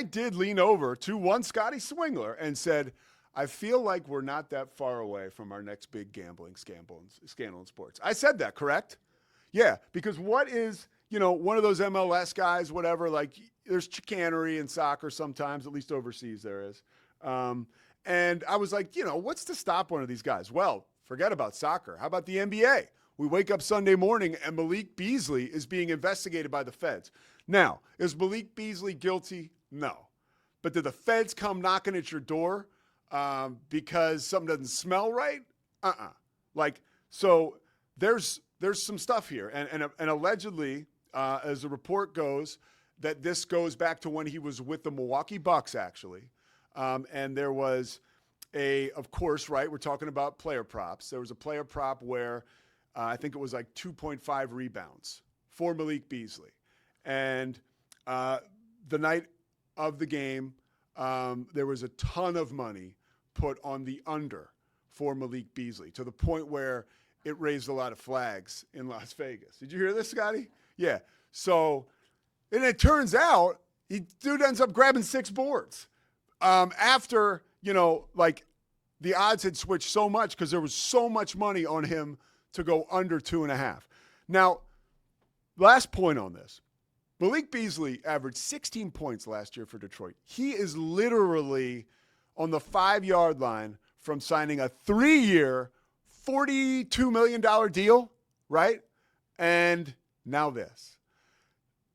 did lean over to one Scotty Swingler and said, I feel like we're not that far away from our next big gambling scandal in sports. I said that, correct? Yeah, because what is, one of those MLS guys, whatever, like there's chicanery in soccer sometimes, at least overseas there is. And I was like, what's to stop one of these guys? Well, forget about soccer. How about the NBA? We wake up Sunday morning and Malik Beasley is being investigated by the feds. Now, is Malik Beasley guilty? No. But did the feds come knocking at your door because something doesn't smell right? So there's some stuff here. And allegedly, as the report goes, that this goes back to when he was with the Milwaukee Bucks, actually. And there was of course, right, we're talking about player props. There was a player prop where I think it was like 2.5 rebounds for Malik Beasley. And the night of the game, there was a ton of money put on the under for Malik Beasley to the point where it raised a lot of flags in Las Vegas. Did you hear this, Scotty? Yeah. So, and it turns out dude ends up grabbing 6 boards after, the odds had switched so much because there was so much money on him to go under 2.5. Now, last point on this. Malik Beasley averaged 16 points last year for Detroit. He is literally on the 5-yard line from signing a 3-year, $42 million deal, right? And now this.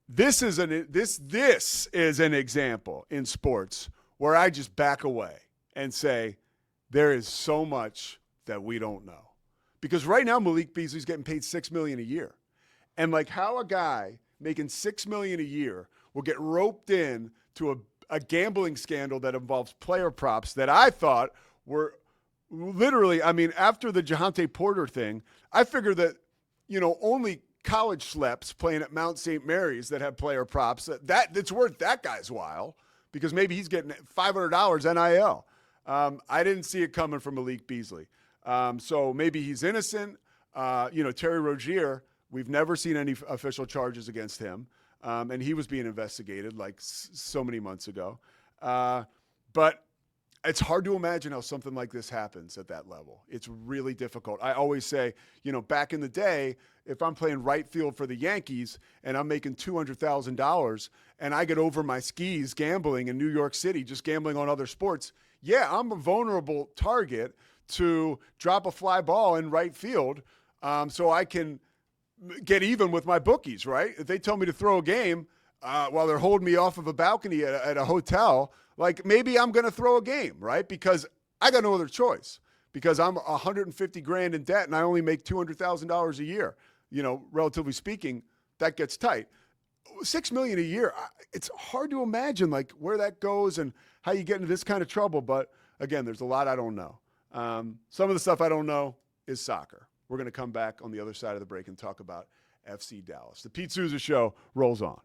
This is an example in sports where I just back away and say there is so much that we don't know. Because right now Malik Beasley's getting paid $6 million a year. And like how a guy making $6 million a year will get roped in to a gambling scandal that involves player props that I thought were literally, after the Jahante Porter thing, I figured that, only college schleps playing at Mount St. Mary's that have player props, that's worth that guy's while because maybe he's getting $500 NIL. I didn't see it coming from Malik Beasley. So maybe he's innocent. Terry Rozier, we've never seen any official charges against him. And he was being investigated like so many months ago. But it's hard to imagine how something like this happens at that level. It's really difficult. I always say, back in the day, if I'm playing right field for the Yankees and I'm making $200,000 and I get over my skis gambling in New York City, just gambling on other sports, yeah, I'm a vulnerable target to drop a fly ball in right field so I can get even with my bookies, right? If they tell me to throw a game while they're holding me off of a balcony at a hotel, like maybe I'm going to throw a game, right? Because I got no other choice because I'm $150,000 in debt and I only make $200,000 a year. Relatively speaking, that gets tight. $6 million a year. It's hard to imagine like where that goes and how you get into this kind of trouble. But again, there's a lot I don't know. Some of the stuff I don't know is soccer. We're going to come back on the other side of the break and talk about FC Dallas. The Pete Souza Show rolls on.